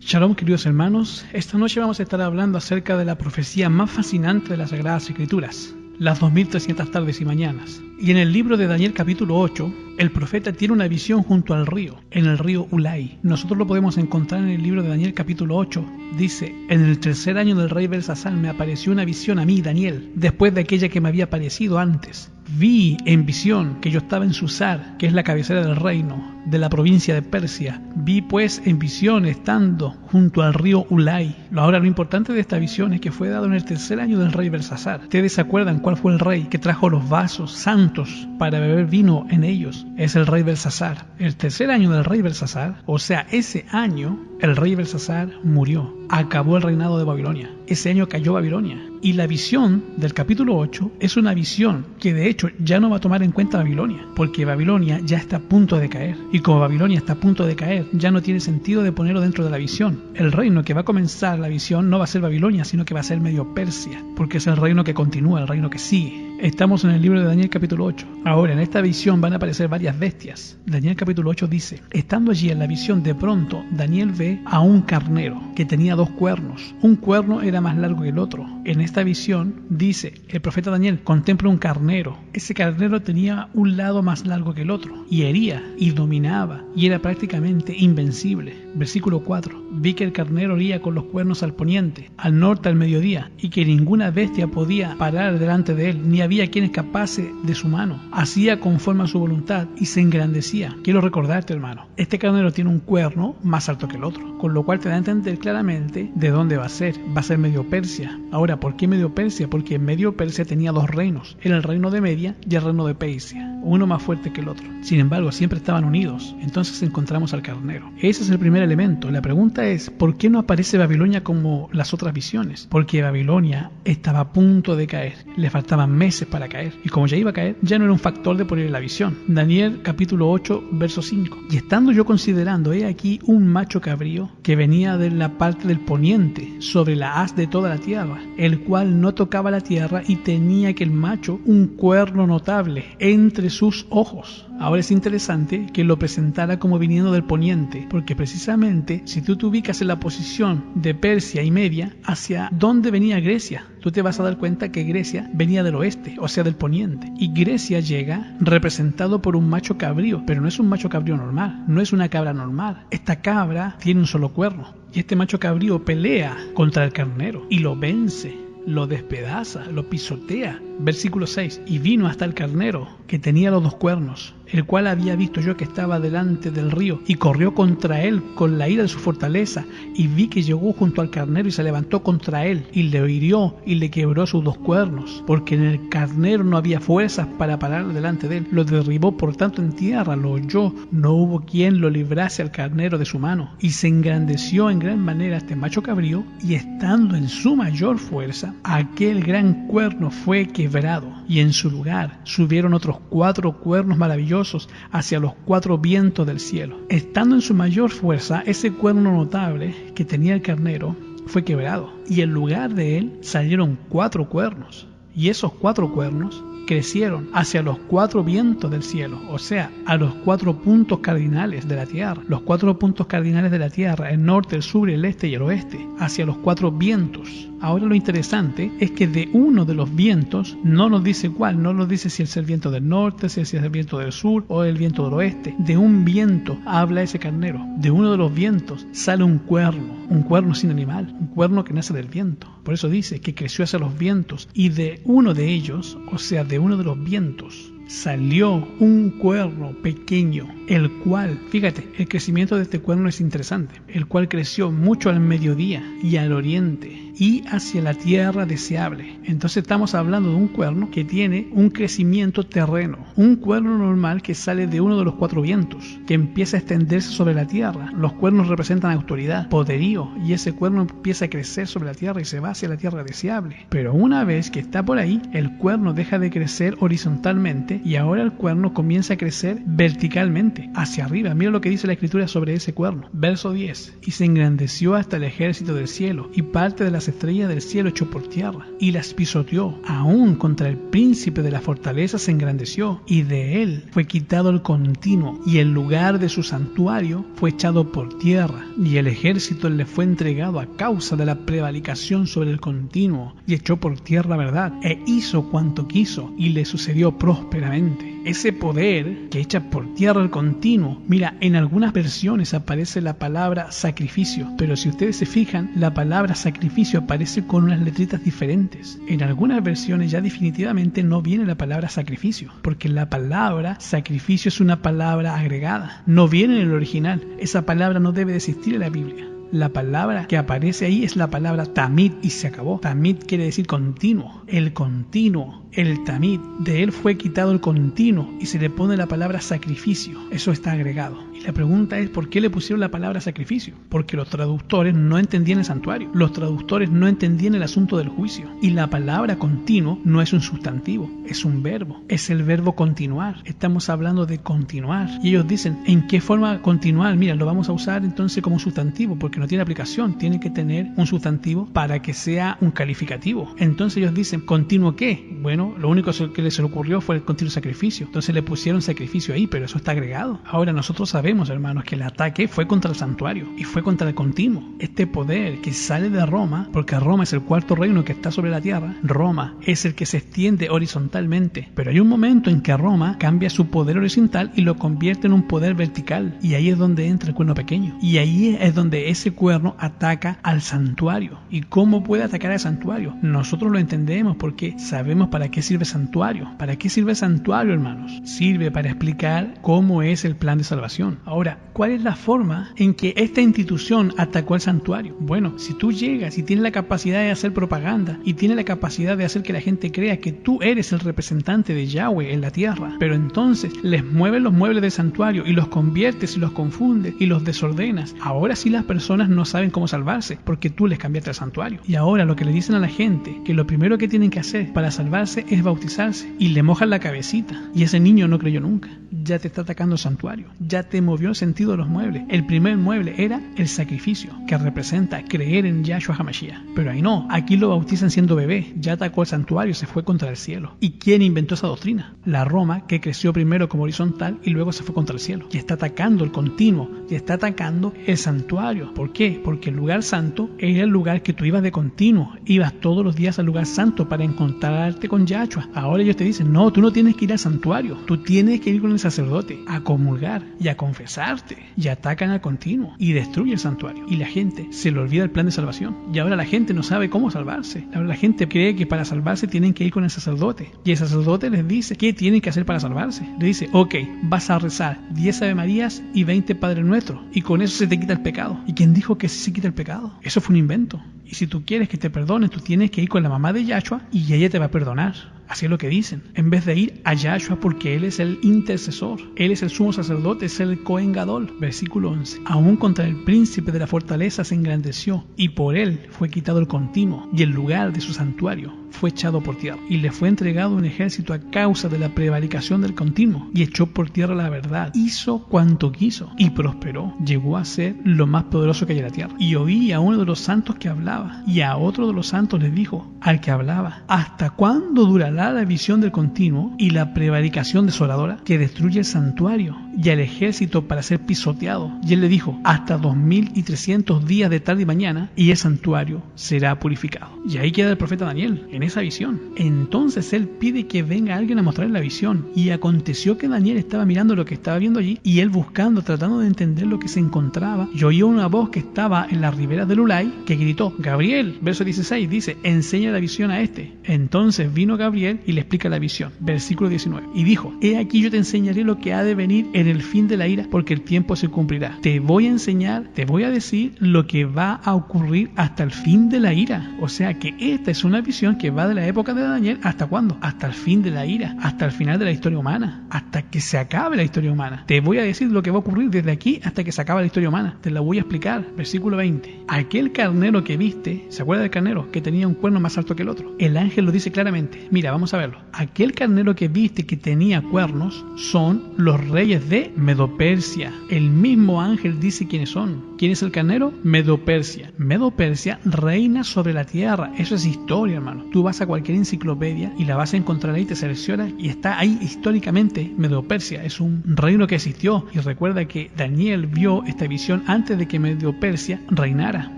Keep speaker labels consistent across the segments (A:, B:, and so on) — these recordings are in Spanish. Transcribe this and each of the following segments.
A: Shalom, queridos hermanos. Esta noche vamos a estar hablando acerca de la profecía más fascinante de las Sagradas Escrituras, las 2300 tardes y mañanas. Y en el libro de Daniel capítulo 8, el profeta tiene una visión junto al río, en el río Ulai. Nosotros lo podemos encontrar en el libro de Daniel capítulo 8. Dice: en el tercer año del rey Belsasar me apareció una visión a mí, Daniel, después de aquella que me había aparecido antes. Vi en visión que yo estaba en Susar, que es la cabecera del reino, de la provincia de Persia. Vi pues en visión estando junto al río Ulai. Ahora lo importante de esta visión es que fue dado en el tercer año del rey Belsasar. ¿Ustedes se acuerdan cuál fue el rey que trajo los vasos santos para beber vino en ellos? Es el rey Belsasar. El tercer año del rey Belsasar, o sea, ese año el rey Belsasar murió. Acabó el reinado de Babilonia. Ese año cayó Babilonia. Y la visión del capítulo 8 es una visión que de hecho ya no va a tomar en cuenta Babilonia, porque Babilonia ya está a punto de caer. Y como Babilonia está a punto de caer, ya no tiene sentido de ponerlo dentro de la visión. El reino que va a comenzar la visión no va a ser Babilonia, sino que va a ser medio Persia, porque es el reino que continúa, el reino que sigue. Estamos en el libro de Daniel capítulo 8. Ahora, en esta visión van a aparecer varias bestias. Daniel capítulo 8 dice: estando allí en la visión, de pronto Daniel ve a un carnero que tenía 2 cuernos. Un cuerno era más largo que el otro. En esta visión dice el profeta Daniel: contempla un carnero. Ese carnero tenía un lado más largo que el otro, y hería y dominaba, y era prácticamente invencible. Versículo 4: vi que el carnero hería con los cuernos al poniente, al norte, al mediodía, y que ninguna bestia podía parar delante de él, ni había quien escapase de su mano. Hacía conforme a su voluntad y se engrandecía. Quiero recordarte, hermano, este carnero tiene un cuerno más alto que el otro, con lo cual te da a entender claramente de dónde va a ser. Va a ser Medio Persia. Ahora, ¿por qué Medio Persia? Porque Medio Persia tenía 2 reinos. Era el reino de Media y el reino de Persia, uno más fuerte que el otro. Sin embargo, siempre estaban unidos. Entonces encontramos al carnero. Ese es el primer elemento. La pregunta es: ¿por qué no aparece Babilonia como las otras visiones? Porque Babilonia estaba a punto de caer. Le faltaban meses para caer. Y como ya iba a caer, ya no era un factor de poner la visión. Daniel capítulo 8, verso 5. Y estando yo considerando, he aquí un macho cabrío que venía de la parte del poniente, sobre la haz de toda la tierra, el cual no tocaba la tierra, y tenía aquel macho un cuerno notable entre sus ojos. Ahora es interesante que lo presentara como viniendo del poniente, porque precisamente si tú te ubicas en la posición de Persia y Media, ¿hacia dónde venía Grecia? Tú te vas a dar cuenta que Grecia venía del oeste, o sea del poniente. Y Grecia llega representado por un macho cabrío, pero no es un macho cabrío normal, no es una cabra normal. Esta cabra tiene un solo cuerno, y este macho cabrío pelea contra el carnero y lo vence, lo despedaza, lo pisotea. Versículo 6: y vino hasta el carnero que tenía los 2 cuernos, el cual había visto yo que estaba delante del río, y corrió contra él con la ira de su fortaleza, y vi que llegó junto al carnero y se levantó contra él, y le hirió y le quebró sus 2 cuernos, porque en el carnero no había fuerzas para parar delante de él. Lo derribó por tanto en tierra, lo holló, no hubo quien lo librase al carnero de su mano, y se engrandeció en gran manera este macho cabrío, y estando en su mayor fuerza, aquel gran cuerno fue quebrado, y en su lugar subieron otros 4 cuernos maravillosos hacia los 4 vientos del cielo. Estando en su mayor fuerza, ese cuerno notable que tenía el carnero fue quebrado, y en lugar de él salieron 4 cuernos, y esos 4 cuernos crecieron hacia los 4 vientos del cielo, o sea, a los 4 puntos cardinales de la tierra. Los 4 puntos cardinales de la tierra: el norte, el sur, el este y el oeste, hacia los 4 vientos. Ahora lo interesante es que de uno de los vientos, no nos dice cuál, no nos dice si es el viento del norte, si es el viento del sur o el viento del oeste. De un viento habla ese carnero. De uno de los vientos sale un cuerno sin animal, un cuerno que nace del viento. Por eso dice que creció hacia los vientos, y de uno de ellos, o sea, de uno de los vientos, salió un cuerno pequeño, el cual, fíjate, el crecimiento de este cuerno es interesante, el cual creció mucho al mediodía y al oriente y hacia la tierra deseable. Entonces estamos hablando de un cuerno que tiene un crecimiento terreno, un cuerno normal que sale de uno de los 4 vientos, que empieza a extenderse sobre la tierra. Los cuernos representan autoridad, poderío, y ese cuerno empieza a crecer sobre la tierra y se va hacia la tierra deseable. Pero una vez que está por ahí, el cuerno deja de crecer horizontalmente y ahora el cuerno comienza a crecer verticalmente, hacia arriba. Mira lo que dice la escritura sobre ese cuerno. Verso 10: y se engrandeció hasta el ejército del cielo, y parte de las las estrellas del cielo echó por tierra, y las pisoteó. Aún contra el príncipe de la fortaleza se engrandeció, y de él fue quitado el continuo, y el lugar de su santuario fue echado por tierra, y el ejército le fue entregado a causa de la prevaricación sobre el continuo, y echó por tierra la verdad, e hizo cuanto quiso, y le sucedió prósperamente. Ese poder que echa por tierra el continuo, mira, en algunas versiones aparece la palabra sacrificio, pero si ustedes se fijan, la palabra sacrificio aparece con unas letritas diferentes. En algunas versiones ya definitivamente no viene la palabra sacrificio, porque la palabra sacrificio es una palabra agregada, no viene en el original. Esa palabra no debe de existir en la Biblia. La palabra que aparece ahí es la palabra tamid y se acabó. Tamid quiere decir continuo, el continuo, el tamid. De él fue quitado el continuo y se le pone la palabra sacrificio. Eso está agregado. Y la pregunta es, ¿por qué le pusieron la palabra sacrificio? Porque los traductores no entendían el santuario. Los traductores no entendían el asunto del juicio. Y la palabra continuo no es un sustantivo, es un verbo. Es el verbo continuar. Estamos hablando de continuar. Y ellos dicen, ¿en qué forma continuar? Mira, lo vamos a usar entonces como sustantivo, porque no tiene aplicación. Tiene que tener un sustantivo para que sea un calificativo. Entonces ellos dicen, ¿continuo qué? Bueno, lo único que les ocurrió fue el continuo sacrificio. Entonces le pusieron sacrificio ahí, pero eso está agregado. Ahora nosotros sabemos, hermanos, que el ataque fue contra el santuario y fue contra el continuo. Este poder que sale de Roma, porque Roma es el cuarto reino que está sobre la tierra, Roma es el que se extiende horizontalmente, pero hay un momento en que Roma cambia su poder horizontal y lo convierte en un poder vertical, y ahí es donde entra el cuerno pequeño, y ahí es donde ese cuerno ataca al santuario. ¿Y cómo puede atacar al santuario? Nosotros lo entendemos porque sabemos para qué sirve el santuario. ¿Para qué sirve el santuario, hermanos? Sirve para explicar cómo es el plan de salvación. Ahora, ¿cuál es la forma en que esta institución atacó al santuario? Bueno, si tú llegas y tienes la capacidad de hacer propaganda y tienes la capacidad de hacer que la gente crea que tú eres el representante de Yahweh en la tierra, pero entonces les mueves los muebles del santuario y los conviertes y los confundes y los desordenas, ahora sí las personas no saben cómo salvarse porque tú les cambiaste el santuario. Y ahora lo que le dicen a la gente, que lo primero que tienen que hacer para salvarse es bautizarse, y le mojan la cabecita, y ese niño no creyó nunca. Ya te está atacando el santuario, ya te movió el sentido de los muebles. El primer mueble era el sacrificio, que representa creer en Yahshua HaMashiach. Pero ahí no, aquí lo bautizan siendo bebé, ya atacó el santuario, se fue contra el cielo. ¿Y quién inventó esa doctrina? La Roma, que creció primero como horizontal y luego se fue contra el cielo. Y está atacando el continuo, y está atacando el santuario. ¿Por qué? Porque el lugar santo era el lugar que tú ibas de continuo, ibas todos los días al lugar santo para encontrarte con Yahshua. Ahora ellos te dicen, no, tú no tienes que ir al santuario, tú tienes que ir con el sacerdote a comulgar y a confesarte, y atacan al continuo y destruyen el santuario, y la gente se le olvida el plan de salvación, y ahora la gente no sabe cómo salvarse. Ahora la gente cree que para salvarse tienen que ir con el sacerdote, y el sacerdote les dice qué tienen que hacer para salvarse. Le dice, ok, vas a rezar 10 Ave Marías y 20 Padre Nuestro, y con eso se te quita el pecado. ¿Y quién dijo que se quita el pecado? Eso fue un invento. Y si tú quieres que te perdonen, tú tienes que ir con la mamá de Yahshua y ella te va a perdonar. Así es lo que dicen. En vez de ir a Yahshua, porque Él es el intercesor, Él es el sumo sacerdote, es el Cohen Gadol. Versículo 11. Aún contra el príncipe de la fortaleza se engrandeció, y por él fue quitado el continuo, y el lugar de su santuario fue echado por tierra. Y le fue entregado un ejército a causa de la prevaricación del continuo, y echó por tierra la verdad. Hizo cuanto quiso, y prosperó. Llegó a ser lo más poderoso que hay en la tierra. Y oí a uno de los santos que hablaba, y a otro de los santos les dijo, al que hablaba, ¿hasta cuándo durará la visión del continuo y la prevaricación desoladora que destruye el santuario y al ejército para ser pisoteado? Y él le dijo, hasta 2300 días de tarde y mañana, y el santuario será purificado. Y ahí queda el profeta Daniel en esa visión. Entonces él pide que venga alguien a mostrarle la visión, y aconteció que Daniel estaba mirando lo que estaba viendo allí, y él buscando, tratando de entender lo que se encontraba, y oyó una voz que estaba en las riberas del Ulai que gritó, Gabriel, verso 16, dice, enseña la visión a este. Entonces vino Gabriel y le explica la visión. Versículo 19. Y dijo, he aquí yo te enseñaré lo que ha de venir en el fin de la ira, porque el tiempo se cumplirá. Te voy a enseñar, te voy a decir lo que va a ocurrir hasta el fin de la ira. O sea que esta es una visión que va de la época de Daniel ¿hasta cuándo? Hasta el fin de la ira, hasta el final de la historia humana, hasta que se acabe la historia humana. Te voy a decir lo que va a ocurrir desde aquí hasta que se acabe la historia humana. Te la voy a explicar. Versículo 20. Aquel carnero que viste, ¿se acuerda del carnero? Que tenía un cuerno más alto que el otro. El ángel lo dice claramente. Mira, vamos a verlo. Aquel carnero que viste que tenía cuernos son los reyes de Medo-Persia. El mismo ángel dice quiénes son. ¿Quién es el carnero? Medo-Persia. Medo-Persia reina sobre la tierra. Eso es historia, hermano. Tú vas a cualquier enciclopedia y la vas a encontrar ahí, te seleccionas y está ahí históricamente. Medo-Persia es un reino que existió, y recuerda que Daniel vio esta visión antes de que Medo-Persia reinara.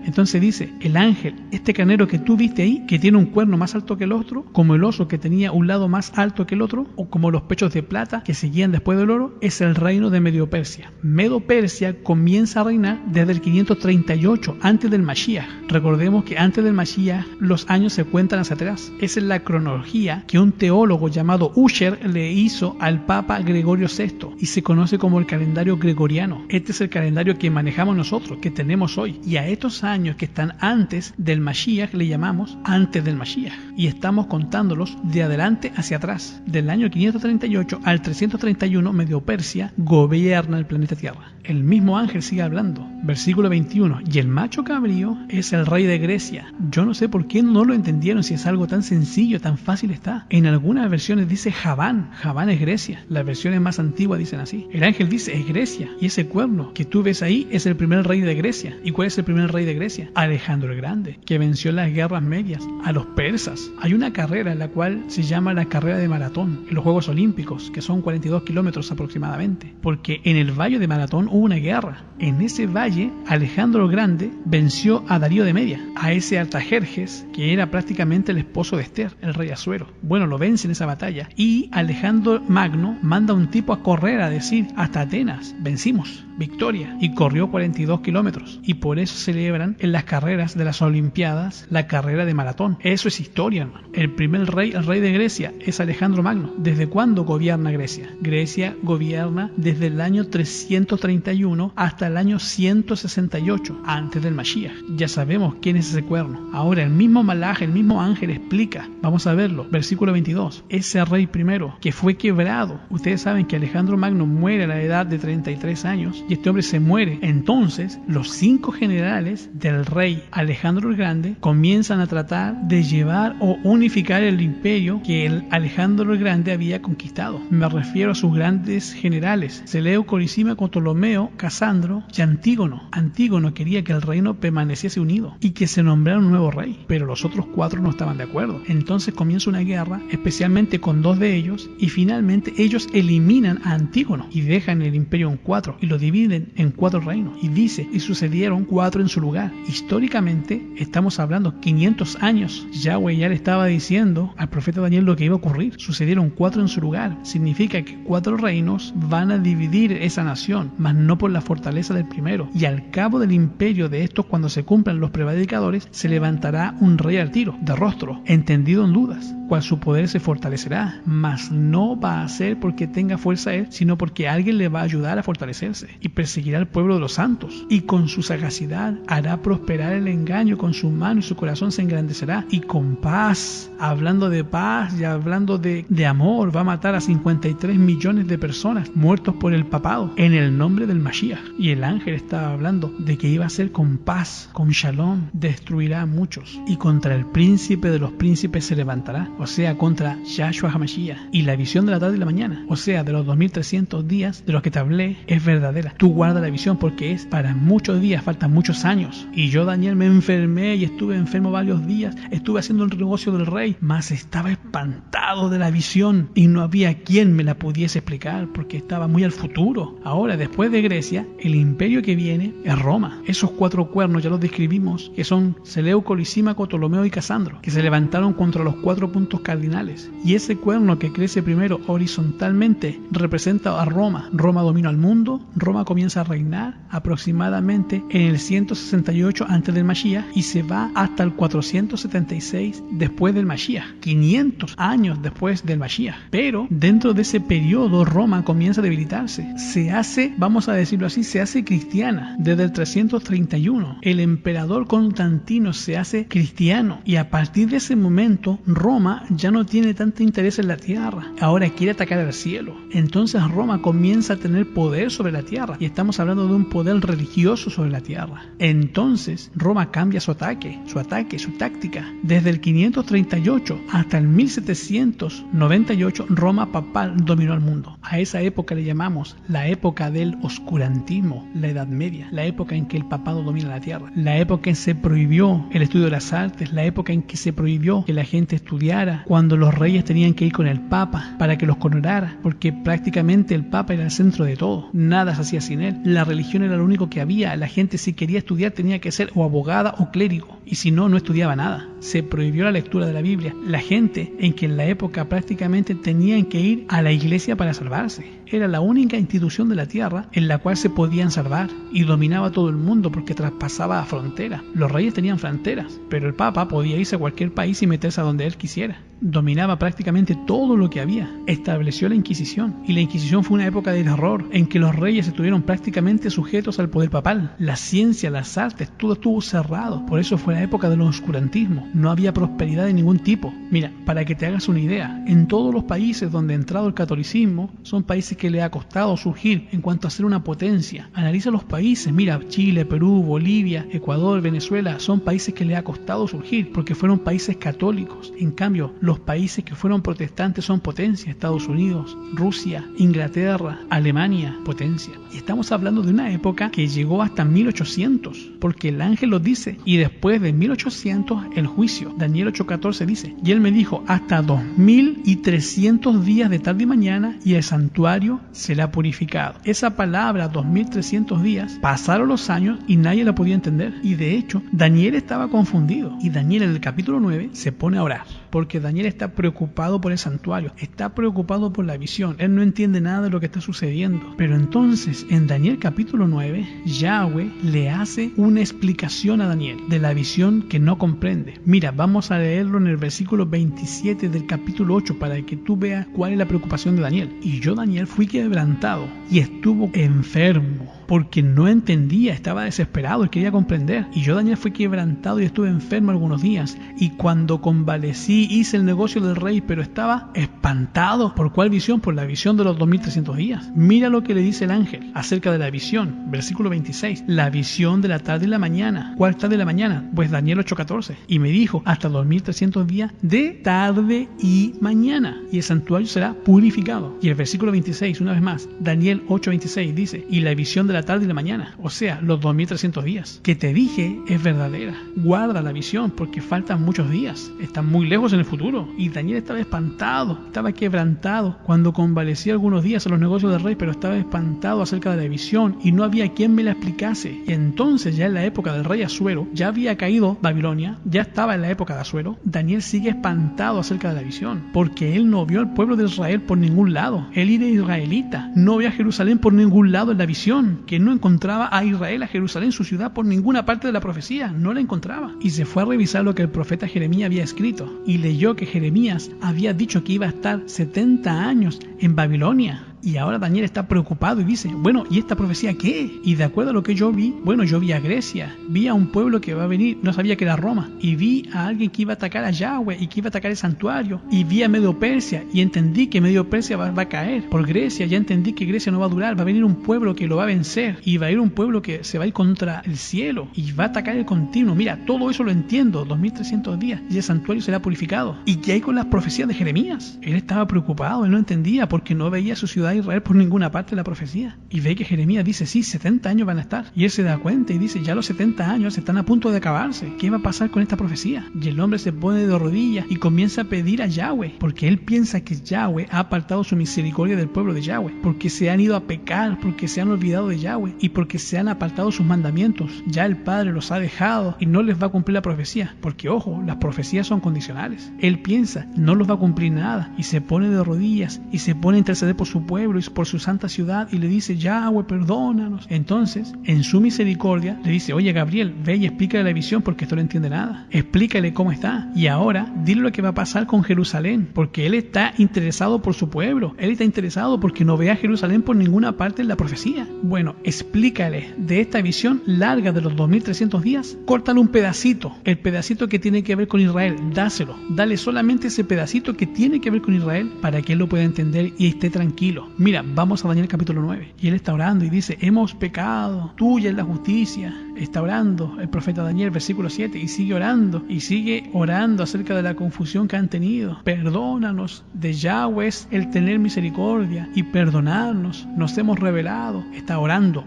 A: Entonces dice, el ángel, este carnero que tú viste ahí, que tiene un cuerno más alto que el otro, como el oso que tenía un lado más alto que el otro, o como los pechos de plata que seguían después del oro, es el reino de Medo-Persia. Medo-Persia comienza a reinar desde el 538 antes del Mashiach. Recordemos que antes del Mashiach los años se cuentan hacia atrás. Esa es la cronología que un teólogo llamado Ussher le hizo al Papa Gregorio VI y se conoce como el calendario gregoriano. Este es el calendario que manejamos nosotros, que tenemos hoy, y a estos años que están antes del Mashiach le llamamos antes del Mashiach, y estamos contándolos de adelante hacia atrás. Del año 538 al 331 Medo-Persia gobierna el planeta Tierra. El mismo ángel sigue hablando. Versículo 21. Y el macho cabrío es el rey de Grecia. Yo no sé por qué no lo entendieron si es algo tan sencillo, tan fácil está. En algunas versiones dice Javán. Javán es Grecia. Las versiones más antiguas dicen así. El ángel dice es Grecia. Y ese cuerno que tú ves ahí es el primer rey de Grecia. ¿Y cuál es el primer rey de Grecia? Alejandro el Grande, que venció en las guerras medias a los persas. Hay una carrera en la cual se llama la carrera de maratón en los Juegos Olímpicos, que son 42 kilómetros aproximadamente, porque en el valle de Maratón hubo una guerra. En ese valle Alejandro el Grande venció a Darío de Media, a ese Artajerjes que era prácticamente el esposo de Esther, el rey Asuero. Bueno, lo vence en esa batalla y Alejandro Magno manda a un tipo a correr, a decir, hasta Atenas, vencimos, victoria, y corrió 42 kilómetros, y por eso celebran en las carreras de las Olimpiadas la carrera de maratón. Eso es historia, hermano. El primer rey, el rey de Grecia, es Alejandro Magno. ¿Desde cuándo gobierna Grecia? Grecia gobierna desde el año 331 hasta el año 168 antes del Mashiach. Ya sabemos quién es ese cuerno. Ahora el mismo Malaj, el mismo ángel explica, vamos a verlo, versículo 22, ese rey primero que fue quebrado. Ustedes saben que Alejandro Magno muere a la edad de 33 años y este hombre se muere. Entonces los 5 generales del rey Alejandro el Grande comienzan a tratar de llevar o unificar el imperio que el Alejandro el Grande había conquistado. Me refiero a sus grandes generales, Seleuco, Lisímaco, Ptolomeo, Casandro y Antígono. Antígono quería que el reino permaneciese unido y que se nombrara un nuevo rey, pero los otros 4 no estaban de acuerdo. Entonces comienza una guerra, especialmente con 2 de ellos, y finalmente ellos eliminan a Antígono y dejan el imperio en 4 y lo dividen en 4 reinos. Y dice, y sucedieron 4 en su lugar. Históricamente estamos hablando 500 años. Yahweh ya le estaba diciendo al profeta Daniel lo que iba a ocurrir. Sucedieron 4 en su lugar. Significa que 4 reinos van a dividir esa nación, mas no por la fortaleza del primero. Y al cabo del imperio de estos, cuando se cumplan los prevaricadores, se levantará un rey al tiro, de rostro, entendido en dudas, cual su poder se fortalecerá, mas no va a ser porque tenga fuerza él, sino porque alguien le va a ayudar a fortalecerse, y perseguirá al pueblo de los santos, y con su sagacidad hará prosperar el engaño, con su mano y su corazón se engrandecerá, y con paz, hablando de paz y hablando de amor, va a matar a 53 millones de personas muertos por el papado, en el nombre del Mashiach. Y el ángel estaba hablando de que iba a ser con paz, con shalom, destruirá a muchos, y contra el príncipe de los príncipes se levantará, o sea, contra Yahshua HaMashiach. Y la visión de la tarde y la mañana, o sea, de los 2300 días de los que te hablé, es verdadera. Tú guarda la visión porque es para muchos días, faltan muchos años. Y yo, Daniel, me enfermé y estuve enfermo varios días, estuve haciendo el negocio del rey, mas estaba espantado de la visión y no había quien me la pudiese explicar porque estaba muy al futuro. Ahora, después de Grecia, el imperio que viene es Roma. Esos 4 cuernos ya los describimos, que son Seleuco, Lisímaco, Ptolomeo y Casandro, que se levantaron contra los 4 puntos cardinales. Y ese cuerno que crece primero horizontalmente representa a Roma. Roma domina el mundo. Roma comienza a reinar aproximadamente en el 168 antes del Mashiach y se va hasta el 476 después del Mashiach, 500 años después del Mashiach. Pero dentro de ese periodo Roma comienza a debilitarse. Se hace, vamos a decirlo así, se hace cristiana desde el 331. El emperador Constantino se hace cristiano y a partir de desde ese momento Roma ya no tiene tanto interés en la tierra, ahora quiere atacar al cielo. Entonces Roma comienza a tener poder sobre la tierra, y estamos hablando de un poder religioso sobre la tierra. Entonces Roma cambia su táctica. Desde el 538 hasta el 1798, Roma papal dominó el mundo. A esa época le llamamos la época del oscurantismo, la Edad Media, la época en que el papado domina la tierra, la época en que se prohibió el estudio de las artes, la época en que se prohibió que la gente estudiara, cuando los reyes tenían que ir con el papa para que los coronara, porque prácticamente el papa era el centro de todo, nada se hacía sin él, la religión era lo único que había, la gente si quería estudiar tenía que ser o abogada o clérigo, y si no, no estudiaba nada. Se prohibió la lectura de la Biblia. La gente en que en la época prácticamente tenían que ir a la iglesia para salvarse. Era la única institución de la tierra en la cual se podían salvar, y dominaba todo el mundo porque traspasaba fronteras. Los reyes tenían fronteras, pero el papa podía irse a cualquier país y meterse a donde él quisiera. Dominaba prácticamente todo lo que había. Estableció la Inquisición, y la Inquisición fue una época de terror en que los reyes estuvieron prácticamente sujetos al poder papal. La ciencia, las artes, todo estuvo cerrado. Por eso fue la época del oscurantismo. No había prosperidad de ningún tipo. Mira, para que te hagas una idea, en todos los países donde ha entrado el catolicismo, son países que le ha costado surgir en cuanto a ser una potencia. Analiza los países, mira, Chile, Perú, Bolivia, Ecuador, Venezuela, son países que le ha costado surgir porque fueron países católicos. En cambio, los países que fueron protestantes son potencias: Estados Unidos, Rusia, Inglaterra, Alemania, potencia. Y estamos hablando de una época que llegó hasta 1800, porque el ángel lo dice, y después de 1800 el juicio. Daniel 8:14 dice: y él me dijo, hasta 2300 días de tarde y mañana, y el santuario será purificado. Esa palabra 2300 días, pasaron los años y nadie la podía entender, y de hecho Daniel estaba confundido, y Daniel en el capítulo 9 se pone a orar, porque Daniel está preocupado por el santuario, está preocupado por la visión, él no entiende nada de lo que está sucediendo. Pero entonces en Daniel capítulo 9 Yahweh le hace una explicación a Daniel de la visión que no comprende. Mira, vamos a leerlo en el versículo 27 del capítulo 8 para que tú veas cuál es la preocupación de Daniel. Y yo, Daniel, fui quebrantado y estuvo enfermo, porque no entendía, estaba desesperado y quería comprender. Y yo, Daniel, fui quebrantado y estuve enfermo algunos días, y cuando convalecí hice el negocio del rey, pero estaba espantado. ¿Por cuál visión? Por la visión de los 2300 días. Mira lo que le dice el ángel acerca de la visión, versículo 26, la visión de la tarde y la mañana. ¿Cuál tarde y la mañana? Pues Daniel 8:14, y me dijo, hasta 2300 días de tarde y mañana, y el santuario será purificado. Y el versículo 26, una vez más, Daniel 8:26 dice, y la visión de la tarde y la mañana, o sea, los 2300 días que te dije es verdadera. Guarda la visión porque faltan muchos días, están muy lejos en el futuro. Y Daniel estaba espantado, estaba quebrantado cuando convalecía algunos días a los negocios del rey, pero estaba espantado acerca de la visión y no había quien me la explicase. Y entonces, ya en la época del rey Asuero, ya había caído Babilonia, ya estaba en la época de Asuero. Daniel sigue espantado acerca de la visión porque él no vio al pueblo de Israel por ningún lado. Él era israelita, no vio a Jerusalén por ningún lado en la visión, que no encontraba a Israel, a Jerusalén, su ciudad, por ninguna parte de la profecía, no la encontraba. Y se fue a revisar lo que el profeta Jeremías había escrito y leyó que Jeremías había dicho que iba a estar 70 años en Babilonia. Y ahora Daniel está preocupado y dice, bueno, ¿y esta profecía qué? Y de acuerdo a lo que yo vi, bueno, yo vi a Grecia, vi a un pueblo que va a venir, no sabía que era Roma, y vi a alguien que iba a atacar a Yahweh y que iba a atacar el santuario, y vi a Medio Persia y entendí que Medio Persia va a caer por Grecia, ya entendí que Grecia no va a durar, va a venir un pueblo que lo va a vencer, y va a ir un pueblo que se va a ir contra el cielo, y va a atacar el continuo. Mira, todo eso lo entiendo, 2300 días, y el santuario será purificado. ¿Y qué hay con las profecías de Jeremías? Él estaba preocupado, él no entendía porque no veía su ciudad Israel por ninguna parte de la profecía, y ve que Jeremías dice, sí, 70 años van a estar, y él se da cuenta y dice, ya los 70 años están a punto de acabarse, ¿qué va a pasar con esta profecía? Y el hombre se pone de rodillas y comienza a pedir a Yahweh, porque él piensa que Yahweh ha apartado su misericordia del pueblo de Yahweh, porque se han ido a pecar, porque se han olvidado de Yahweh, y porque se han apartado sus mandamientos. Ya el Padre los ha dejado y no les va a cumplir la profecía, porque ojo, las profecías son condicionales. Él piensa, no los va a cumplir nada, y se pone de rodillas y se pone a interceder por su pueblo, pueblo y por su santa ciudad y le dice: Yahweh, perdónanos. Entonces, en su misericordia, le dice: oye, Gabriel, ve y explícale la visión porque esto no entiende nada. Explícale cómo está. Y ahora, dile lo que va a pasar con Jerusalén, porque él está interesado por su pueblo. Él está interesado porque no ve a Jerusalén por ninguna parte en la profecía. Bueno, explícale de esta visión larga de los 2300 días. Córtale un pedacito, el pedacito que tiene que ver con Israel. Dáselo. Dale solamente ese pedacito que tiene que ver con Israel para que él lo pueda entender y esté tranquilo. Mira, vamos a Daniel capítulo 9. Y él está orando y dice: hemos pecado, tuya es la justicia. Está orando el profeta Daniel, versículo 7, y sigue orando acerca de la confusión que han tenido. Perdónanos, de Yahweh es el tener misericordia y perdonarnos. Nos hemos rebelado. Está orando,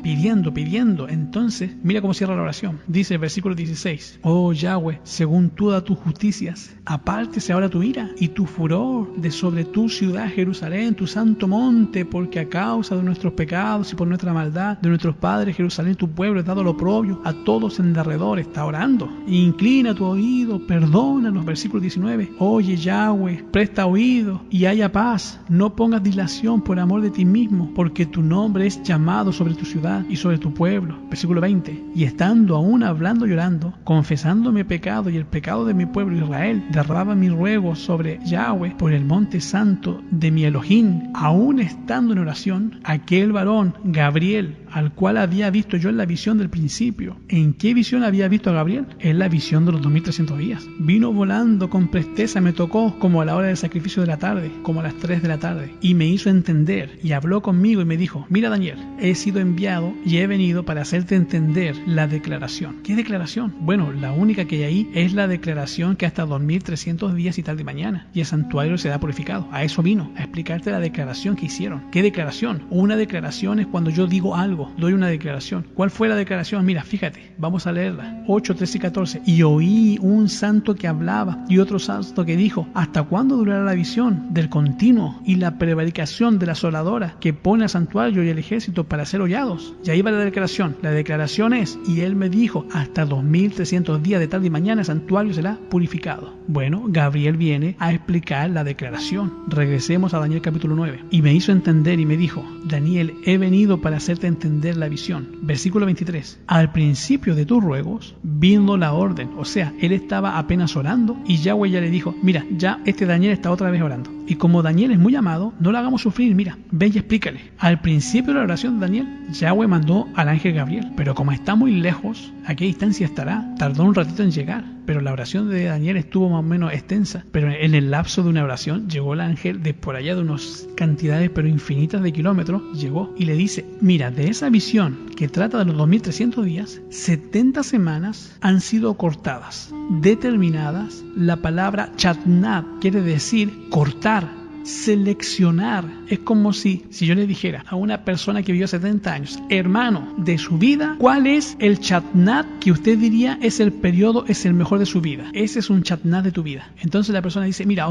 A: pidiendo. Entonces, mira cómo cierra la oración. Dice el versículo 16: oh Yahweh, según todas tus justicias, apártese ahora tu ira y tu furor de sobre tu ciudad Jerusalén, tu santo monte, porque a causa de nuestros pecados y por nuestra maldad de nuestros padres Jerusalén, tu pueblo, es dado lo oprobio a todos en derredor. Está orando. Inclina tu oído, perdónanos. Versículo 19: oye Yahweh, presta oído y haya paz. No pongas dilación por amor de ti mismo, porque tu nombre es llamado sobre tu ciudad y sobre tu pueblo. Versículo 20: y estando aún hablando y llorando, confesando mi pecado y el pecado de mi pueblo Israel, derrama mi ruego sobre Yahweh por el monte santo de mi Elohim. Aún estando en oración, aquel varón Gabriel, al cual había visto yo en la visión del principio. ¿En qué visión había visto a Gabriel? En la visión de los 2300 días. Vino volando con presteza, me tocó como a la hora del sacrificio de la tarde, como a las 3 de la tarde, y me hizo entender y habló conmigo y me dijo: mira Daniel, he sido enviado y he venido para hacerte entender la declaración. ¿Qué declaración? Bueno, la única que hay ahí es la declaración que hasta 2300 días y tal de mañana y el santuario será purificado. A eso vino, a explicarte la declaración que hicieron. ¿Qué declaración? Una declaración es cuando yo digo algo, doy una declaración. ¿Cuál fue la declaración? Mira, fíjate, vamos a leerla. 8, 13 y 14. Y oí un santo que hablaba y otro santo que dijo: ¿hasta cuándo durará la visión del continuo y la prevaricación de la asoladora que pone al santuario y el ejército para ser hollados? Y ahí va la declaración. La declaración es: y él me dijo, hasta 2300 días de tarde y mañana el santuario será purificado. Bueno, Gabriel viene a explicar la declaración. Regresemos a Daniel capítulo 9. Y me hizo entender y me dijo: Daniel, he venido para hacerte entender la visión. Versículo 23. Al principio de tus ruegos vino la orden. O sea, él estaba apenas orando y Yahweh ya le dijo: mira, ya este Daniel está otra vez orando. Y como Daniel es muy amado, no lo hagamos sufrir. Mira, ve y explícale. Al principio de la oración de Daniel, Yahweh mandó al ángel Gabriel. Pero como está muy lejos, ¿a qué distancia estará? Tardó un ratito en llegar. Pero la oración de Daniel estuvo más o menos extensa. Pero en el lapso de una oración llegó el ángel de por allá de unas cantidades pero infinitas de kilómetros. Llegó y le dice: mira, de esa visión que trata de los 2300 días, 70 semanas han sido cortadas, determinadas. La palabra chatnat quiere decir cortar, seleccionar. Es como si yo le dijera a una persona que vivió 70 años, hermano, de su vida, ¿cuál es el chatnat que usted diría es el periodo, es el mejor de su vida? Ese es un chatnat de tu vida. Entonces la persona dice: mira,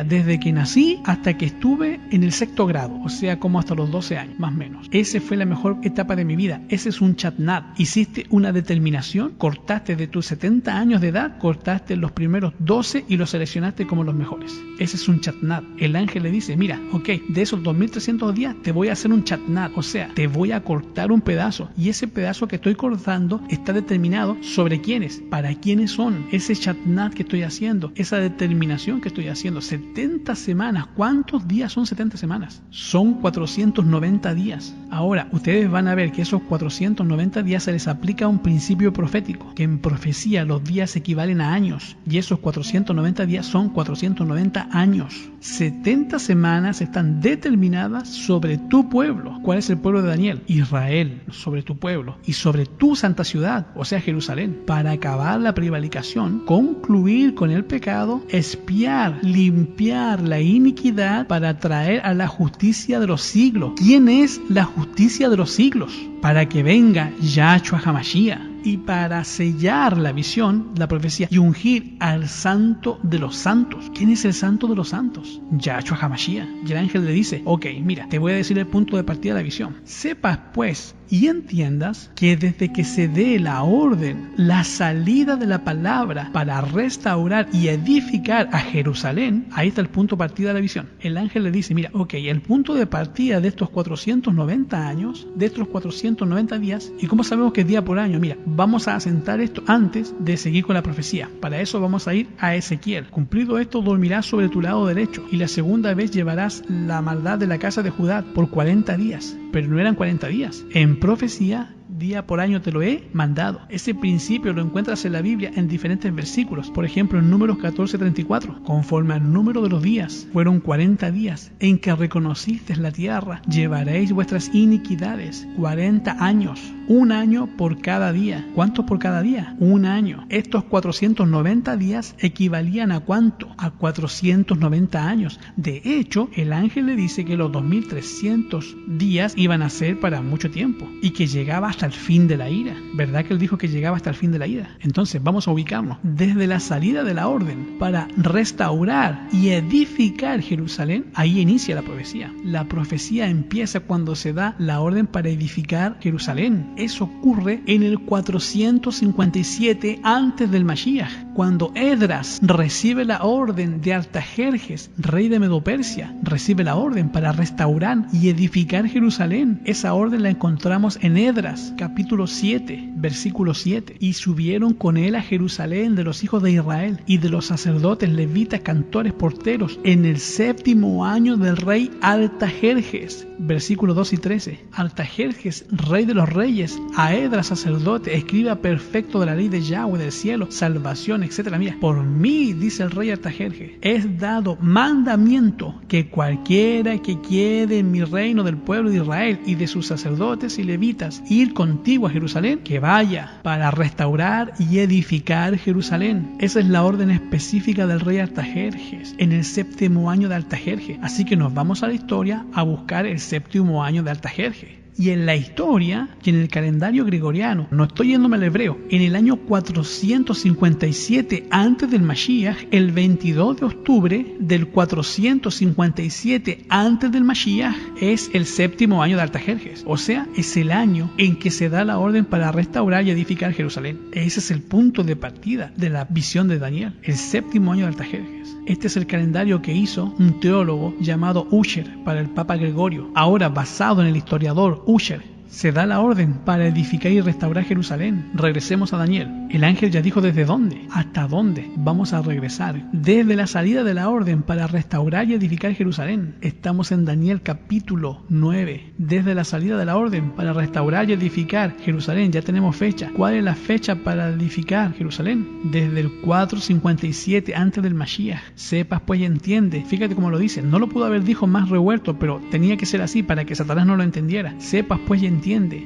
A: desde que nací hasta que estuve en el 6º grado, o sea, como hasta los 12 años, más o menos. Esa fue la mejor etapa de mi vida. Ese es un chatnat. Hiciste una determinación, cortaste de tus 70 años de edad, cortaste los primeros 12 y los seleccionaste como los mejores. Ese es un chatnat. El ángel le dice: mira, de esos 2300 días te voy a hacer un chatnat, o sea, te voy a cortar un pedazo, y ese pedazo que estoy cortando está determinado sobre quiénes, para quiénes son. Ese chatnat que estoy haciendo, esa determinación que estoy haciendo, 70 semanas. ¿Cuántos días son 70 semanas? Son 490 días. Ahora, ustedes van a ver que esos 490 días se les aplica un principio profético, que en profecía los días equivalen a años, y esos 490 días son 490 años. 70 semanas están determinadas sobre tu pueblo. ¿Cuál es el pueblo de Daniel? Israel, sobre tu pueblo y sobre tu santa ciudad, o sea, Jerusalén, para acabar la prevaricación, concluir con el pecado, expiar, limpiar la iniquidad, para traer a la justicia de los siglos. ¿Quién es la justicia de los siglos? Para que venga Yahshua HaMashiach. y para sellar la visión, la profecía, y ungir al santo de los santos. ¿Quién es el santo de los santos? Yahshua HaMashiach. Y el ángel le dice, ok, mira, te voy a decir el punto de partida de la visión. Sepas pues y entiendas que desde que se dé la orden, la salida de la palabra para restaurar y edificar a Jerusalén, ahí está el punto de partida de la visión. El ángel le dice, mira, ok, el punto de partida de estos 490 años, de estos 490 días, ¿y cómo sabemos que es día por año? Mira, vamos a asentar esto antes de seguir con la profecía. Para eso vamos a ir a Ezequiel. Cumplido esto, dormirás sobre tu lado derecho, y la segunda vez llevarás la maldad de la casa de Judá por 40 días. Pero no eran 40 días. En profecía, día por año te lo he mandado. Ese principio lo encuentras en la Biblia en diferentes versículos. Por ejemplo, en Números 14:34. Conforme al número de los días, fueron 40 días en que reconocisteis la tierra. Llevaréis vuestras iniquidades. 40 años. Un año por cada día. ¿Cuánto por cada día? Un año. Estos 490 días equivalían ¿a cuánto? A 490 años. De hecho, el ángel le dice que los 2300 días iban a ser para mucho tiempo y que llegaba hasta el fin de la ira. ¿Verdad que él dijo que llegaba hasta el fin de la ira? Entonces vamos a ubicarnos. Desde la salida de la orden para restaurar y edificar Jerusalén, ahí inicia la profecía. La profecía empieza cuando se da la orden para edificar Jerusalén. Eso ocurre en el 457 antes del Mashiach, cuando Esdras recibe la orden de Artajerjes, rey de Medo-Persia, recibe la orden para restaurar y edificar Jerusalén. Esa orden la encontramos en Esdras, capítulo 7, versículo 7. Y subieron con él a Jerusalén de los hijos de Israel y de los sacerdotes, levitas, cantores, porteros, en el 7º año del rey Artajerjes. Versículo 2 y 13. Artajerjes, rey de los reyes, a Esdras, sacerdote, escriba perfecto de la ley de Yahweh del cielo, salvación, etc. Mira, por mí, dice el rey Artajerjes, es dado mandamiento que cualquiera que quiere en mi reino del pueblo de Israel y de sus sacerdotes y levitas ir contigo a Jerusalén, que vaya para restaurar y edificar Jerusalén. Esa es la orden específica del rey Artajerjes en el 7º año de Artajerjes. Así que nos vamos a la historia a buscar el 7º año de Artajerjes. Y en la historia y en el calendario gregoriano, no estoy yéndome al hebreo, en el año 457 antes del Mashiach, el 22 de octubre del 457 antes del Mashiach es el 7º año de Artajerjes. O sea, es el año en que se da la orden para restaurar y edificar Jerusalén. Ese es el punto de partida de la visión de Daniel, el 7º año de Artajerjes. Este es el calendario que hizo un teólogo llamado Ussher para el Papa Gregorio, ahora basado en el historiador Ussher. Se da la orden para edificar y restaurar Jerusalén. Regresemos a Daniel. El ángel ya dijo desde dónde, hasta dónde vamos a regresar. Desde la salida de la orden para restaurar y edificar Jerusalén. Estamos en Daniel capítulo 9. Desde la salida de la orden para restaurar y edificar Jerusalén. Ya tenemos fecha. ¿Cuál es la fecha para edificar Jerusalén? Desde el 457 antes del Mashiach. Sepas pues y entiende. Fíjate cómo lo dice. No lo pudo haber dicho más revuelto, pero tenía que ser así para que Satanás no lo entendiera. Sepas pues y entiende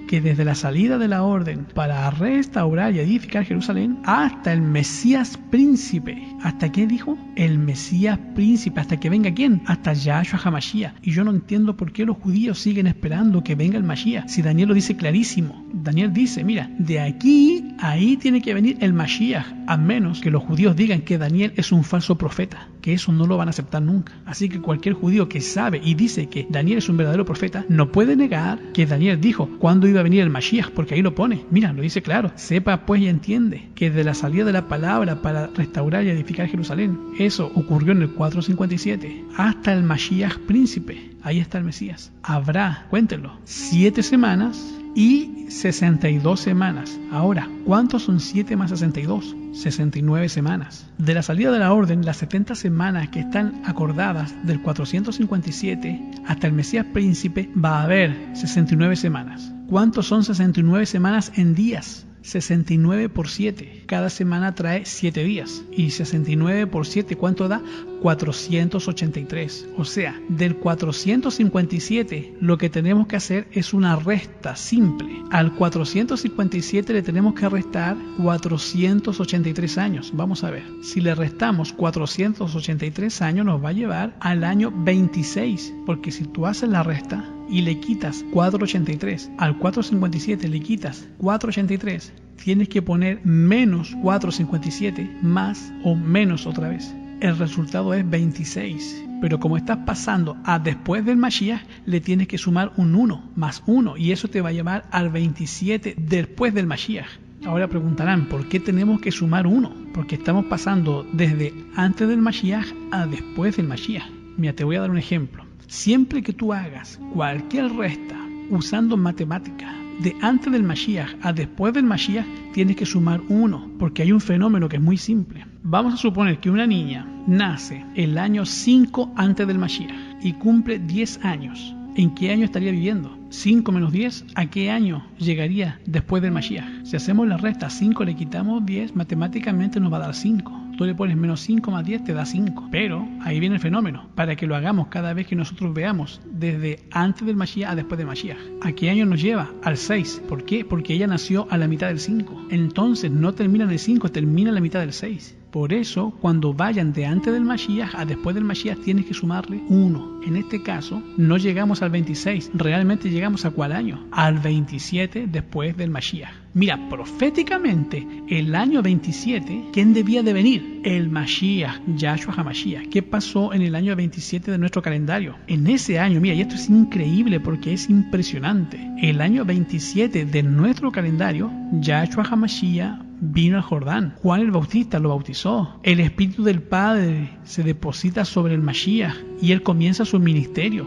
A: que desde la salida de la orden para restaurar y edificar Jerusalén hasta el Mesías príncipe. ¿Hasta qué dijo? El Mesías príncipe. ¿Hasta que venga quién? Hasta Yahshua HaMashiach. Y yo no entiendo por qué los judíos siguen esperando que venga el Mashiach. Si Daniel lo dice clarísimo. Daniel dice, mira, de aquí a ahí tiene que venir el Mashiach, a menos que los judíos digan que Daniel es un falso profeta, que eso no lo van a aceptar nunca. Así que cualquier judío que sabe y dice que Daniel es un verdadero profeta, no puede negar que Daniel dijo cuándo iba a venir el Mashiach, porque ahí lo pone. Mira, lo dice claro. Sepa pues y entiende que de la salida de la palabra para restaurar y edificar Jerusalén, eso ocurrió en el 457, hasta el Mashiach príncipe. Ahí está el Mesías. Habrá, cuéntenlo, 7 semanas y 62 semanas. Ahora, ¿cuántos son 7 más 62? 69 semanas. De la salida de la orden, las 70 semanas que están acordadas del 457 hasta el Mesías príncipe, va a haber 69 semanas. ¿Cuántos son 69 semanas en días? 69 por 7. Cada semana trae 7 días. Y 69 por 7, ¿cuánto da? 483. O sea, del 457 lo que tenemos que hacer es una resta simple. Al 457 le tenemos que restar 483 años. Vamos a ver. Si le restamos 483 años nos va a llevar al año 26. Porque si tú haces la resta y le quitas 483, al 457 le quitas 483, tienes que poner menos 457 más o menos otra vez. El resultado es 26. Pero como estás pasando a después del Mashiach, le tienes que sumar un 1 más 1 y eso te va a llevar al 27 después del Mashiach. Ahora preguntarán, ¿por qué tenemos que sumar 1? Porque estamos pasando desde antes del Mashiach a después del Mashiach. Mira, te voy a dar un ejemplo. Siempre que tú hagas cualquier resta usando matemática, de antes del Mashiach a después del Mashiach, tienes que sumar 1, porque hay un fenómeno que es muy simple. Vamos a suponer que una niña nace el año 5 antes del Mashiach y cumple 10 años. ¿En qué año estaría viviendo? 5 menos 10, ¿a qué año llegaría después del Mashiach? Si hacemos la resta, 5 le quitamos 10, matemáticamente nos va a dar 5. Tú le pones menos 5 más 10, te da 5. Pero ahí viene el fenómeno, para que lo hagamos cada vez que nosotros veamos desde antes del Mashiach a después del Mashiach. ¿A qué año nos lleva? Al 6. ¿Por qué? Porque ella nació a la mitad del 5. Entonces no termina en el 5, termina en la mitad del 6. Por eso, cuando vayan de antes del Mashiach a después del Mashiach, tienes que sumarle 1. En este caso, no llegamos al 26. ¿Realmente llegamos a cuál año? Al 27 después del Mashiach. Mira, proféticamente, el año 27, ¿quién debía de venir? El Mashiach, Yahshua HaMashiach. ¿Qué pasó en el año 27 de nuestro calendario? En ese año, mira, y esto es increíble porque es impresionante. El año 27 de nuestro calendario, Yahshua HaMashiach vino al Jordán. Juan el Bautista lo bautizó. El Espíritu del Padre se deposita sobre el Mashiach y él comienza su ministerio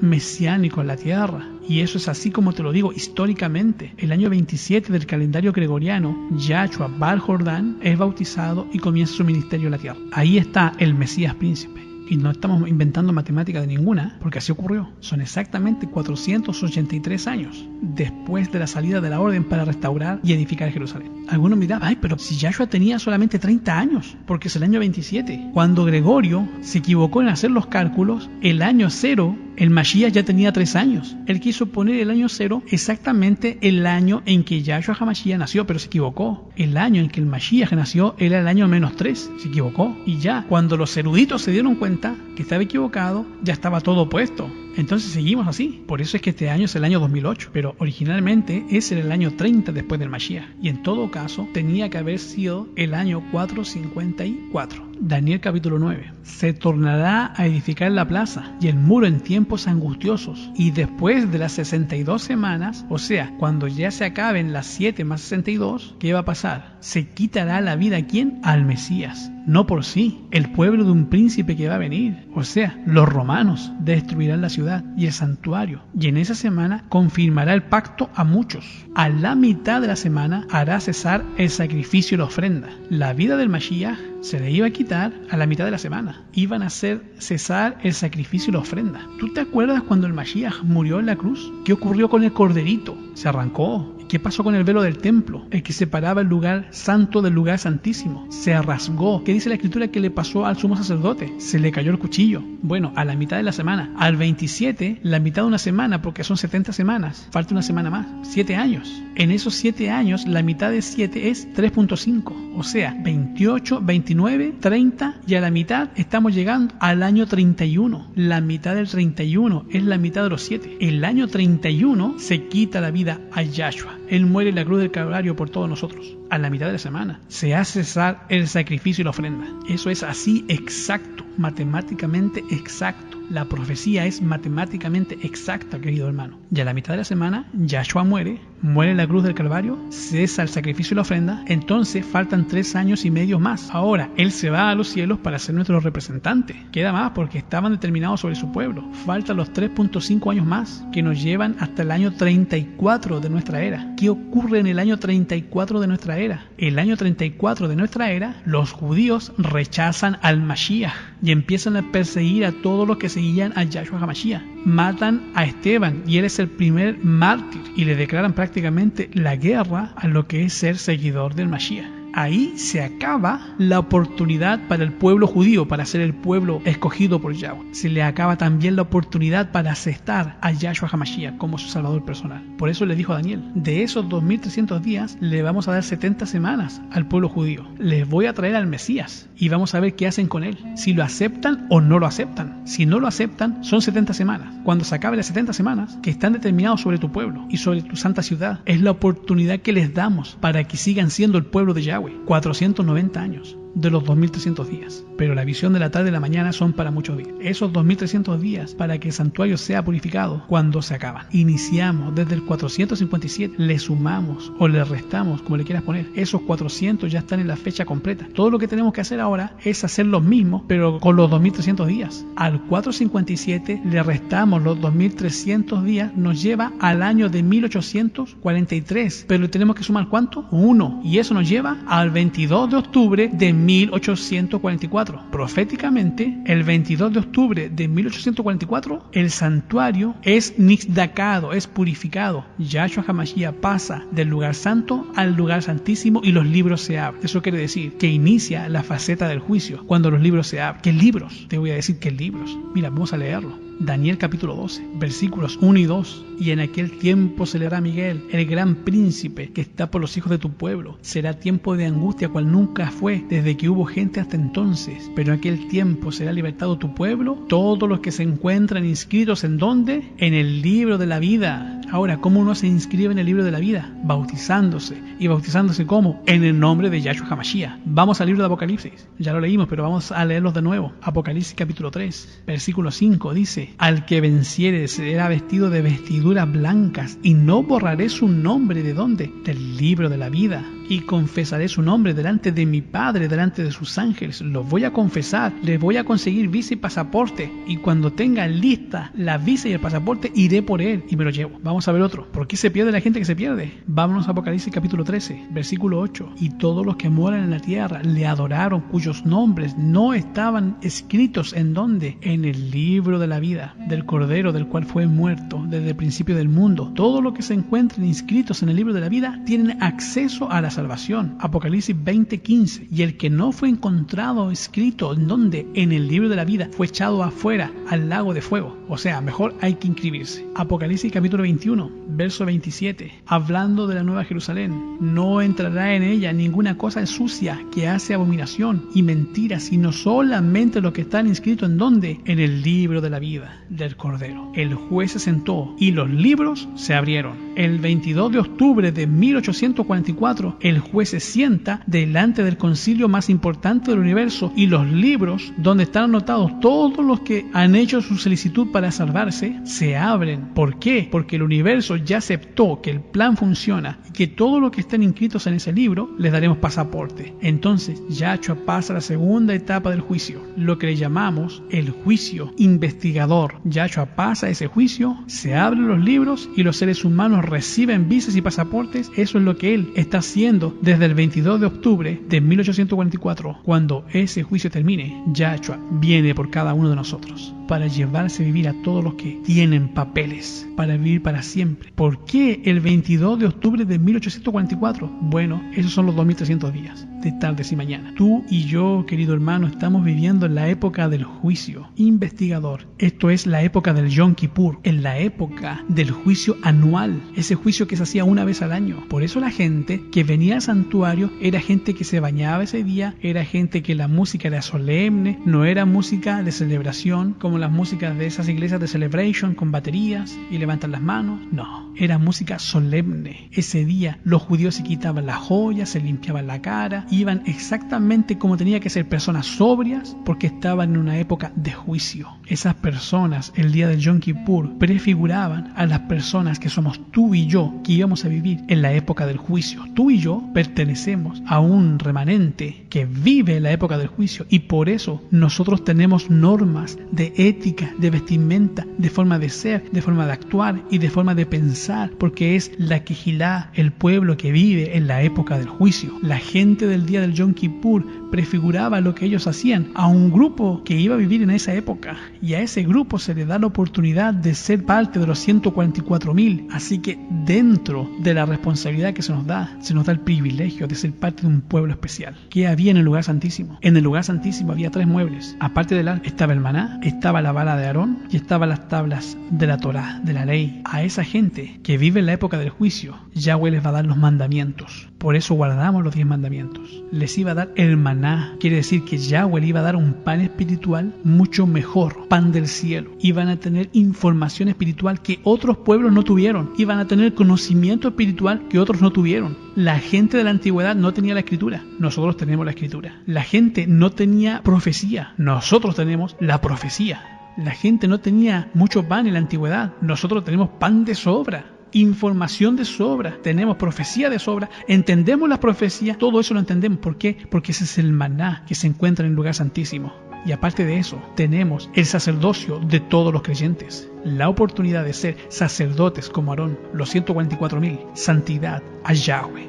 A: mesiánico en la tierra. Y eso es así como te lo digo históricamente. El año 27 del calendario gregoriano, Yahshua va al Jordán, es bautizado y comienza su ministerio en la tierra. Ahí está el Mesías príncipe. Y no estamos inventando matemática de ninguna, porque así ocurrió. Son exactamente 483 años después de la salida de la orden para restaurar y edificar Jerusalén. Algunos dirán, ay, pero si Yahshua tenía solamente 30 años, porque es el año 27. Cuando Gregorio se equivocó en hacer los cálculos, el año 0, el Mashiach ya tenía 3 años. Él quiso poner el año 0 exactamente el año en que Yahshua HaMashiach nació, pero se equivocó. El año en que el Mashiach nació era el año -3. Se equivocó. Y ya, cuando los eruditos se dieron cuenta que estaba equivocado, ya estaba todo puesto. Entonces seguimos así. Por eso es que este año es el año 2008, pero originalmente es el año 30 después del Mashiach. Y en todo caso, tenía que haber sido el año 454. Daniel capítulo 9. Se tornará a edificar la plaza y el muro en tiempos angustiosos. Y después de las 62 semanas, o sea, cuando ya se acaben las 7 más 62, ¿qué va a pasar? Se quitará la vida ¿a quién? Al Mesías. No por sí, el pueblo de un príncipe que va a venir. O sea, los romanos destruirán la ciudad y el santuario. Y en esa semana confirmará el pacto a muchos. A la mitad de la semana hará cesar el sacrificio y la ofrenda. La vida del Mashiach se le iba a quitar a la mitad de la semana. Iban a hacer cesar el sacrificio y la ofrenda. ¿Tú te acuerdas cuando el Mashiach murió en la cruz? ¿Qué ocurrió con el corderito? Se arrancó. ¿Qué pasó con el velo del templo? El que separaba el lugar santo del lugar santísimo. Se rasgó. ¿Qué dice la escritura que le pasó al sumo sacerdote? Se le cayó el cuchillo. Bueno, a la mitad de la semana. Al 27, la mitad de una semana, porque son 70 semanas. Falta una semana más. 7 años. En esos 7 años, la mitad de 7 es 3.5. O sea, 28, 29, 30 y a la mitad estamos llegando al año 31. La mitad del 31 es la mitad de los 7. El año 31 se quita la vida a Yahshua. Él muere en la cruz del Calvario por todos nosotros. A la mitad de la semana se hace cesar el sacrificio y la ofrenda. Eso es así exacto, matemáticamente exacto. La profecía es matemáticamente exacta, querido hermano. Y a la mitad de la semana, Yahshua muere en la cruz del Calvario, cesa el sacrificio y la ofrenda, entonces faltan 3 años y medio más. Ahora, Él se va a los cielos para ser nuestro representante. Queda más porque estaban determinados sobre su pueblo. Faltan los 3.5 años más que nos llevan hasta el año 34 de nuestra era. ¿Qué ocurre en el año 34 de nuestra era? El año 34 de nuestra era, los judíos rechazan al Mashiach y empiezan a perseguir a todos los que seguían a Yahshua HaMashiach. Matan a Esteban y él es el primer mártir y le declaran prácticamente la guerra a lo que es ser seguidor del Mashiach. Ahí se acaba la oportunidad para el pueblo judío, para ser el pueblo escogido por Yahweh. Se le acaba también la oportunidad para aceptar a Yahshua HaMashiach como su salvador personal. Por eso le dijo a Daniel, de esos 2300 días le vamos a dar 70 semanas al pueblo judío. Les voy a traer al Mesías y vamos a ver qué hacen con él, si lo aceptan o no lo aceptan. Si no lo aceptan, son 70 semanas. Cuando se acaben las 70 semanas, que están determinados sobre tu pueblo y sobre tu santa ciudad, es la oportunidad que les damos para que sigan siendo el pueblo de Yahweh. 490 años de los 2300 días. Pero la visión de la tarde y la mañana son para muchos días. Esos 2300 días para que el santuario sea purificado cuando se acaban. Iniciamos desde el 457, le sumamos o le restamos, como le quieras poner. Esos 400 ya están en la fecha completa. Todo lo que tenemos que hacer ahora es hacer lo mismo, pero con los 2300 días. Al 457 le restamos los 2300 días, nos lleva al año de 1843. Pero le tenemos que sumar ¿cuánto? 1. Y eso nos lleva al 22 de octubre de 1844. Proféticamente, el 22 de octubre de 1844, el santuario es nixdakado, es purificado. Yahshua HaMashiach pasa del lugar santo al lugar santísimo y los libros se abren. Eso quiere decir que inicia la faceta del juicio cuando los libros se abren. ¿Qué libros? Te voy a decir qué libros. Mira, vamos a leerlo. Daniel capítulo 12, versículos 1 y 2. Y en aquel tiempo se le hará a Miguel, el gran príncipe que está por los hijos de tu pueblo. Será tiempo de angustia cual nunca fue desde que hubo gente hasta entonces. Pero en aquel tiempo será libertado tu pueblo, todos los que se encuentran inscritos ¿en dónde? En el libro de la vida. Ahora, ¿cómo uno se inscribe en el libro de la vida? Bautizándose. ¿Y bautizándose cómo? En el nombre de Yahshua HaMashiach. Vamos al libro de Apocalipsis. Ya lo leímos, pero vamos a leerlos de nuevo. Apocalipsis capítulo 3, versículo 5 dice: al que venciere será vestido de vestiduras blancas, y no borraré su nombre ¿de dónde? Del libro de la vida. Y confesaré su nombre delante de mi Padre, delante de sus ángeles. Los voy a confesar, les voy a conseguir visa y pasaporte. Y cuando tenga lista la visa y el pasaporte, iré por él y me lo llevo. Vamos a ver otro. ¿Por qué se pierde la gente que se pierde? Vámonos a Apocalipsis capítulo 13, versículo 8. Y todos los que moran en la tierra le adoraron, cuyos nombres no estaban escritos ¿en dónde? En el libro de la vida del Cordero, del cual fue muerto desde el principio del mundo. Todos los que se encuentren inscritos en el libro de la vida tienen acceso a la salvación. Apocalipsis 20:15. Y el que no fue encontrado escrito ¿en dónde? En el libro de la vida fue echado afuera al lago de fuego. O sea, mejor hay que inscribirse. Apocalipsis capítulo 21, verso 27. Hablando de la nueva Jerusalén, no entrará en ella ninguna cosa sucia que hace abominación y mentira, sino solamente los que están inscritos ¿en dónde? En el libro de la vida del Cordero. El juez se sentó y los libros se abrieron. El 22 de octubre de 1844, el juez se sienta delante del concilio más importante del universo y los libros donde están anotados todos los que han hecho su solicitud para salvarse se abren. ¿Por qué? Porque el universo ya aceptó que el plan funciona y que todos los que estén inscritos en ese libro les daremos pasaporte. Entonces Yahshua pasa a la segunda etapa del juicio, lo que le llamamos el juicio investigador. Yahshua pasa ese juicio, se abren los libros y los seres humanos reciben visas y pasaportes. Eso es lo que él está haciendo desde el 22 de octubre de 1844. Cuando ese juicio termine, Yahshua viene por cada uno de nosotros para llevarse a vivir a todos los que tienen papeles para vivir para siempre. ¿Por qué el 22 de octubre de 1844? Bueno, esos son los 2300 días de tardes y mañanas. Tú y yo, querido hermano, estamos viviendo en la época del juicio investigador. Esto es la época del Yom Kippur, en la época del juicio anual, ese juicio que se hacía una vez al año. Por eso la gente que venía al santuario era gente que se bañaba ese día, era gente que la música era solemne, no era música de celebración como las músicas de esas iglesias de celebration con baterías y levantan las manos. No, era música solemne. Ese día los judíos se quitaban las joyas, se limpiaban la cara, iban exactamente como tenía que ser, personas sobrias, porque estaban en una época de juicio. Esas personas el día del Yom Kippur prefiguraban a las personas que somos tú y yo, que íbamos a vivir en la época del juicio. Tú y yo pertenecemos a un remanente que vive en la época del juicio y por eso nosotros tenemos normas de ética, de vestimenta, de forma de ser, de forma de actuar y de forma de pensar, porque es la Quejilá, el pueblo que vive en la época del juicio. La gente del del día del Yom Kippur prefiguraba lo que ellos hacían a un grupo que iba a vivir en esa época, y a ese grupo se le da la oportunidad de ser parte de los 144.000. Así que dentro de la responsabilidad que se nos da el privilegio de ser parte de un pueblo especial. ¿Qué había en el lugar santísimo? En el lugar santísimo había 3 muebles. Aparte del arca estaba el maná, estaba la vara de Aarón y estaban las tablas de la Torá, de la ley. A esa gente que vive en la época del juicio, Yahweh les va a dar los mandamientos. Por eso guardamos los 10 mandamientos. Les iba a dar el maná. Quiere decir que Yahweh le iba a dar un pan espiritual mucho mejor, pan del cielo. Iban a tener información espiritual que otros pueblos no tuvieron. Iban a tener conocimiento espiritual que otros no tuvieron. La gente de la antigüedad no tenía la escritura. Nosotros tenemos la escritura. La gente no tenía profecía. Nosotros tenemos la profecía. La gente no tenía mucho pan en la antigüedad. Nosotros tenemos pan de sobra. Información de sobra, tenemos profecía de sobra, entendemos las profecías, todo eso lo entendemos. ¿Por qué? Porque ese es el maná que se encuentra en el lugar santísimo. Y aparte de eso, tenemos el sacerdocio de todos los creyentes, la oportunidad de ser sacerdotes como Aarón, los 144.000, santidad a Yahweh.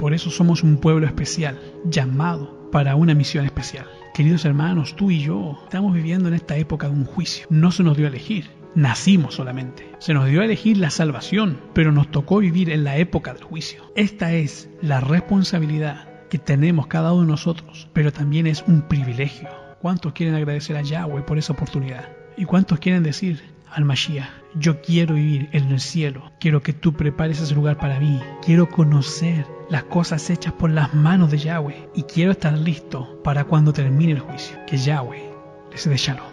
A: Por eso somos un pueblo especial, llamado para una misión especial. Queridos hermanos, tú y yo estamos viviendo en esta época de un juicio. No se nos dio a elegir. Nacimos solamente. Se nos dio a elegir la salvación, pero nos tocó vivir en la época del juicio. Esta es la responsabilidad que tenemos cada uno de nosotros, pero también es un privilegio. ¿Cuántos quieren agradecer a Yahweh por esa oportunidad? ¿Y cuántos quieren decir al Mashiach: yo quiero vivir en el cielo, quiero que tú prepares ese lugar para mí, quiero conocer las cosas hechas por las manos de Yahweh y quiero estar listo para cuando termine el juicio? Que Yahweh les dé shalom.